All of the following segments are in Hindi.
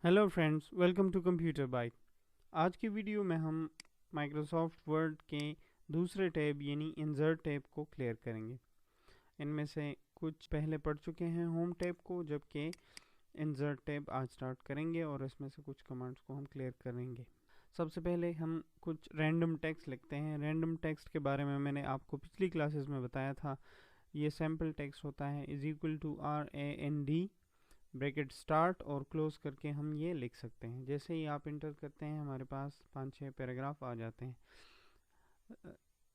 Hello friends, welcome to computer byte. आज की वीडियो में हम माइक्रोसॉफ्ट वर्ड के दूसरे टैब यानी इंसर्ट टैब को क्लियर करेंगे। इनमें से कुछ पहले पढ़ चुके हैं होम टैब को, जबकि इंसर्ट टैब आज स्टार्ट करेंगे और इसमें से कुछ कमांड्स को हम क्लियर करेंगे। सबसे पहले हम कुछ रैंडम टेक्स्ट लिखते हैं। रैंडम टेक्स्ट के बारे में मैंने आपको पिछली क्लासेस में बताया था। ये सैम्पल टेक्स्ट होता है, =RAND ब्रैकेट स्टार्ट और क्लोज करके हम ये लिख सकते हैं। जैसे ही आप इंटर करते हैं हमारे पास 5-6 पैराग्राफ आ जाते हैं।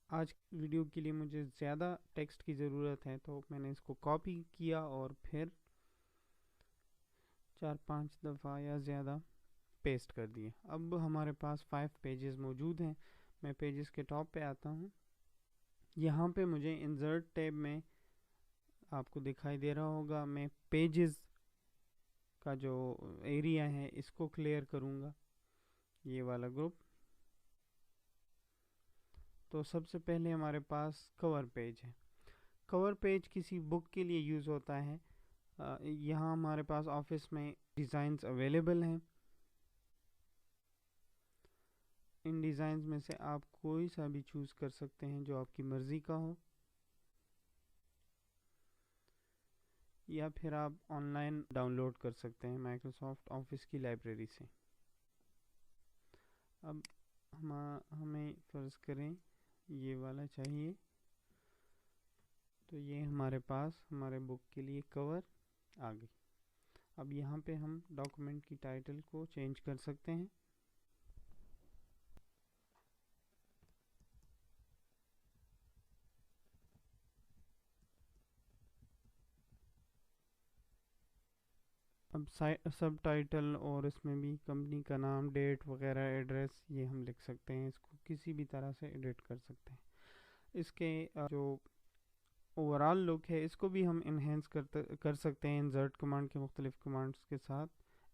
आज वीडियो के लिए मुझे ज़्यादा टेक्स्ट की ज़रूरत है, तो मैंने इसको कॉपी किया और फिर 4-5 दफ़ा या ज़्यादा पेस्ट कर दिए। अब हमारे पास 5 पेजेस मौजूद हैं। मैं पेजेस के टॉप पे आता हूँ। यहाँ पे मुझे इंसर्ट टैब में आपको दिखाई दे रहा होगा, मैं पेजेस का जो एरिया है इसको क्लियर करूँगा, ये वाला ग्रुप। तो सबसे पहले हमारे पास कवर पेज है। कवर पेज किसी बुक के लिए यूज़ होता है। यहाँ हमारे पास ऑफिस में डिज़ाइंस अवेलेबल हैं। इन डिज़ाइंस में से आप कोई सा भी चूज़ कर सकते हैं जो आपकी मर्ज़ी का हो, या फिर आप ऑनलाइन डाउनलोड कर सकते हैं माइक्रोसॉफ्ट ऑफिस की लाइब्रेरी से। अब हमें फ़र्ज़ करें ये वाला चाहिए, तो ये हमारे पास हमारे बुक के लिए कवर आ गई। अब यहाँ पे हम डॉक्यूमेंट की टाइटल को चेंज कर सकते हैं। अब सब टाइटल और इसमें भी कंपनी का नाम, डेट वगैरह, एड्रेस ये हम लिख सकते हैं। इसको किसी भी तरह से एडिट कर सकते हैं। इसके जो ओवरऑल लुक है इसको भी हम इन्हेंस कर सकते हैं इंसर्ट कमांड के मुख्तलिफ कमांड्स के साथ,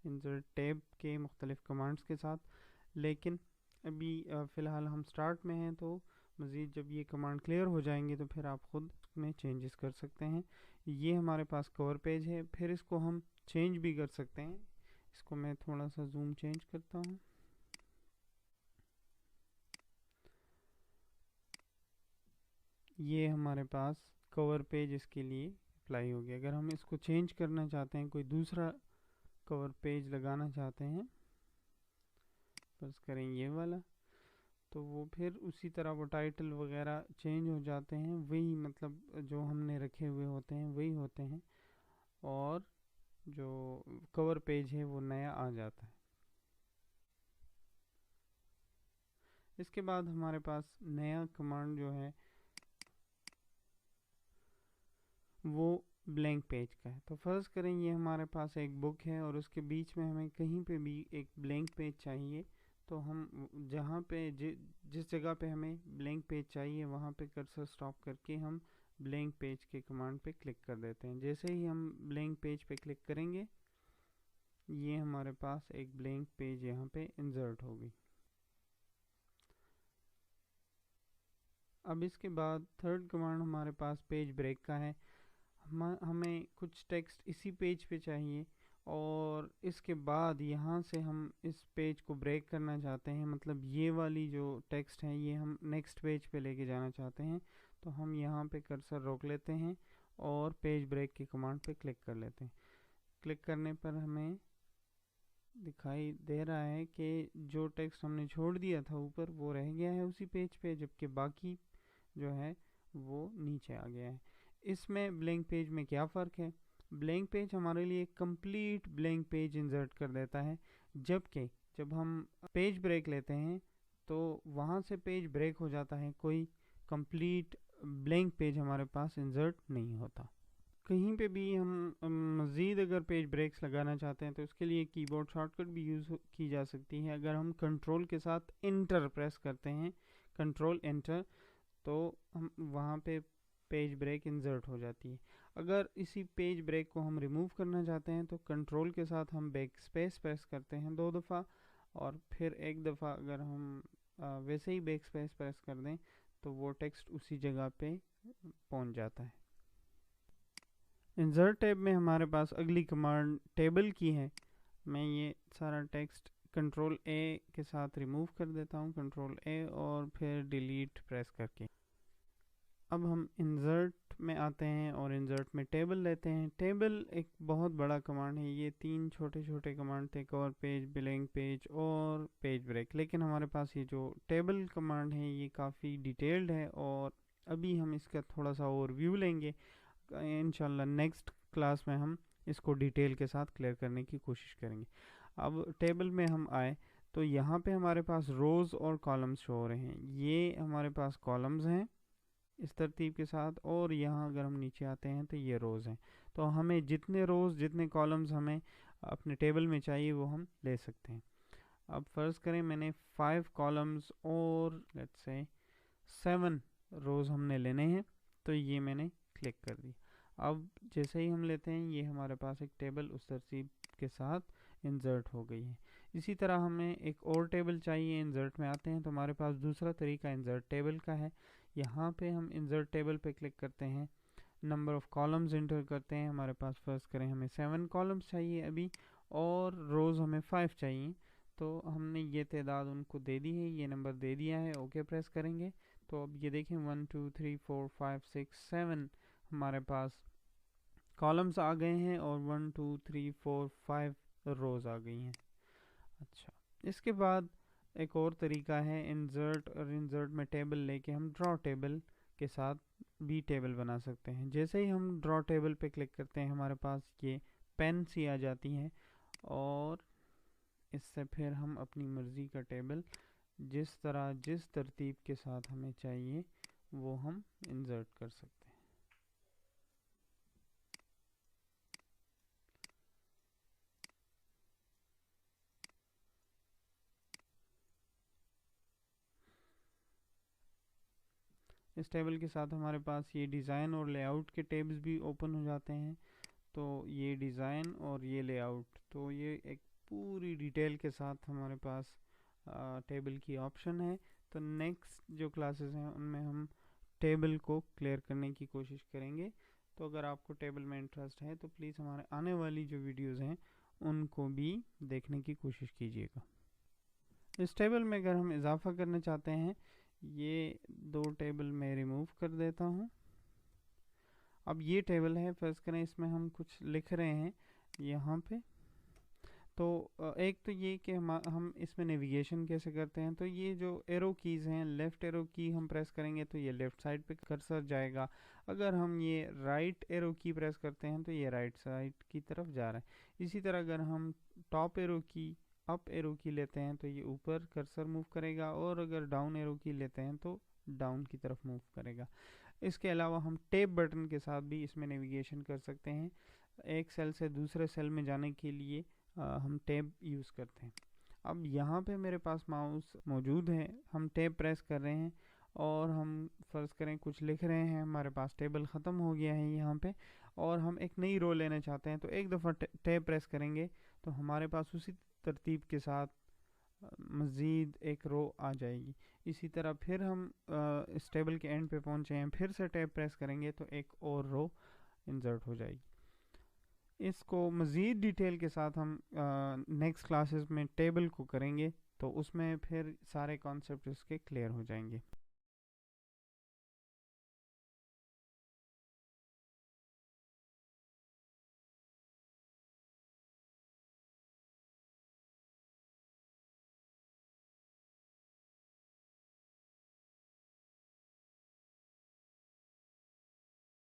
इंसर्ट टैब के मुख्तलिफ कमांड्स के साथ। लेकिन अभी फ़िलहाल हम स्टार्ट में हैं, तो मज़ीद जब ये कमांड क्लियर हो जाएंगे तो फिर आप ख़ुद में चेंजेस कर सकते हैं। ये हमारे पास कवर पेज है। फिर इसको हम चेंज भी कर सकते हैं। इसको मैं थोड़ा सा जूम चेंज करता हूँ। ये हमारे पास कवर पेज इसके लिए अप्लाई हो गया। अगर हम इसको चेंज करना चाहते हैं, कोई दूसरा कवर पेज लगाना चाहते हैं, बस करें ये वाला, तो वो फिर उसी तरह वो टाइटल वगैरह चेंज हो जाते हैं। वही मतलब जो हमने रखे हुए होते हैं वही होते हैं, और जो कवर पेज है वो नया आ जाता है। इसके बाद हमारे पास नया कमांड जो है वो ब्लैंक पेज का है। तो फ़र्ज़ करें ये हमारे पास एक बुक है और उसके बीच में हमें कहीं पे भी एक ब्लैंक पेज चाहिए। तो हम जहाँ पे जिस जगह पे हमें ब्लैंक पेज चाहिए वहाँ पे कर्सर स्टॉप करके हम ब्लैंक पेज के कमांड पे क्लिक कर देते हैं। जैसे ही हम ब्लैंक पेज पे क्लिक करेंगे, ये हमारे पास एक ब्लैंक पेज यहाँ पे इंसर्ट होगी। अब इसके बाद थर्ड कमांड हमारे पास पेज ब्रेक का है। हमें कुछ टेक्स्ट इसी पेज पे चाहिए और इसके बाद यहाँ से हम इस पेज को ब्रेक करना चाहते हैं, मतलब ये वाली जो टेक्स्ट है ये हम नेक्स्ट पेज पे लेके जाना चाहते हैं। तो हम यहाँ पे कर्सर रोक लेते हैं और पेज ब्रेक की कमांड पे क्लिक कर लेते हैं। क्लिक करने पर हमें दिखाई दे रहा है कि जो टेक्स्ट हमने छोड़ दिया था ऊपर वो रह गया है उसी पेज पे, जबकि बाकी जो है वो नीचे आ गया है। इसमें ब्लैंक पेज में क्या फ़र्क है? ब्लैंक पेज हमारे लिए कंप्लीट ब्लैंक पेज इंसर्ट कर देता है, जबकि जब हम पेज ब्रेक लेते हैं तो वहाँ से पेज ब्रेक हो जाता है, कोई कंप्लीट ब्लैंक पेज हमारे पास इंसर्ट नहीं होता। कहीं पे भी हम मज़ीद अगर पेज ब्रेक्स लगाना चाहते हैं तो इसके लिए कीबोर्ड शॉर्टकट भी यूज़ की जा सकती है। अगर हम कंट्रोल के साथ इंटर प्रेस करते हैं, कंट्रोल एंटर, तो हम वहाँ पे पेज ब्रेक इंसर्ट हो जाती है। अगर इसी पेज ब्रेक को हम रिमूव करना चाहते हैं तो कंट्रोल के साथ हम बैक स्पेस प्रेस करते हैं 2 दफ़ा, और फिर एक दफ़ा अगर हम वैसे ही बैक स्पेस प्रेस कर दें तो वो टेक्स्ट उसी जगह पे पहुंच जाता है। इंसर्ट टैब में हमारे पास अगली कमांड टेबल की है। मैं ये सारा टेक्स्ट कंट्रोल ए के साथ रिमूव कर देता हूँ, कंट्रोल ए और फिर डिलीट प्रेस करके। अब हम इंसर्ट में आते हैं और इंसर्ट में टेबल लेते हैं। टेबल एक बहुत बड़ा कमांड है, ये 3 छोटे छोटे कमांड थे, कवर पेज, बिलिंग पेज और पेज ब्रेक। लेकिन हमारे पास ये जो टेबल कमांड है ये काफ़ी डिटेल्ड है और अभी हम इसका थोड़ा सा ओवरव्यू लेंगे। इंशाल्लाह नेक्स्ट क्लास में हम इसको डिटेल के साथ क्लियर करने की कोशिश करेंगे। अब टेबल में हम आए तो यहाँ पे हमारे पास रोज़ और कॉलम्स शो हो रहे हैं। ये हमारे पास कॉलम्स हैं इस तरतीब के साथ, और यहाँ अगर हम नीचे आते हैं तो ये रोज़ हैं। तो हमें जितने रोज़ जितने कॉलम्स हमें अपने टेबल में चाहिए वो हम ले सकते हैं। अब फ़र्ज़ करें मैंने 5 कॉलम्स और लेट्स से 7 रोज़ हमने लेने हैं, तो ये मैंने क्लिक कर दी। अब जैसे ही हम लेते हैं ये हमारे पास एक टेबल उस तरतीब के साथ इंसर्ट हो गई है। इसी तरह हमें एक और टेबल चाहिए। इंसर्ट में आते हैं तो हमारे पास दूसरा तरीका इंसर्ट टेबल का है। यहाँ पे हम इंसर्ट टेबल पे क्लिक करते हैं, नंबर ऑफ़ कॉलम्स इंटर करते हैं। हमारे पास फर्स्ट करें हमें 7 कॉलम्स चाहिए अभी, और रोज़ हमें 5 चाहिए। तो हमने ये तादाद उनको दे दी है, ये नंबर दे दिया है, ओके प्रेस करेंगे। तो अब ये देखें 1 2 3 4 5 6 7 हमारे पास कॉलम्स आ गए हैं और 1 2 3 4 5 रोज़ आ गई हैं। अच्छा, इसके बाद एक और तरीका है इंसर्ट, और इंसर्ट में टेबल लेके हम ड्रॉ टेबल के साथ भी टेबल बना सकते हैं। जैसे ही हम ड्रॉ टेबल पे क्लिक करते हैं हमारे पास ये पेन सी आ जाती हैं, और इससे फिर हम अपनी मर्ज़ी का टेबल जिस तरह जिस तरतीब के साथ हमें चाहिए वो हम इंसर्ट कर सकते हैं। इस टेबल के साथ हमारे पास ये डिज़ाइन और लेआउट के टेब्स भी ओपन हो जाते हैं। तो ये डिज़ाइन और ये लेआउट, तो ये एक पूरी डिटेल के साथ हमारे पास टेबल की ऑप्शन है। तो नेक्स्ट जो क्लासेस हैं उनमें हम टेबल को क्लियर करने की कोशिश करेंगे। तो अगर आपको टेबल में इंटरेस्ट है तो प्लीज़ हमारे आने वाली जो वीडियोज़ हैं उनको भी देखने की कोशिश कीजिएगा। इस टेबल में अगर हम इजाफ़ा करना चाहते हैं, ये 2 टेबल में रिमूव कर देता हूँ। अब ये टेबल है, फ़र्ज़ करें इसमें हम कुछ लिख रहे हैं यहाँ पे। तो एक तो ये कि हम इसमें नेविगेशन कैसे करते हैं। तो ये जो एरो कीज़ हैं, लेफ़्ट एरो की हम प्रेस करेंगे तो ये लेफ़्ट साइड पे कर्सर जाएगा। अगर हम ये राइट एरो की प्रेस करते हैं तो ये राइट साइड की तरफ जा रहा है। इसी तरह अगर हम टॉप एरो की, अप एरो की लेते हैं तो ये ऊपर कर्सर मूव करेगा, और अगर डाउन एरो की लेते हैं तो डाउन की तरफ मूव करेगा। इसके अलावा हम टैब बटन के साथ भी इसमें नेविगेशन कर सकते हैं। एक सेल से दूसरे सेल में जाने के लिए हम टैब यूज़ करते हैं। अब यहाँ पे मेरे पास माउस मौजूद है, हम टैब प्रेस कर रहे हैं और हम फ़र्ज़ करें कुछ लिख रहे हैं, हमारे पास टेबल ख़त्म हो गया है यहाँ पे, और हम एक नई रो लेना चाहते हैं। तो एक दफ़ा टैब प्रेस करेंगे तो हमारे पास उसी तरतीब के साथ मज़ीद एक रो आ जाएगी। इसी तरह फिर हम इस टेबल के एंड पे पहुँचे हैं, फिर से टैब प्रेस करेंगे तो एक और रो इंसर्ट हो जाएगी। इसको मज़ीद डिटेल के साथ हम नेक्स्ट क्लासेस में टेबल को करेंगे, तो उसमें फिर सारे कॉन्सेप्ट इसके क्लियर हो जाएंगे।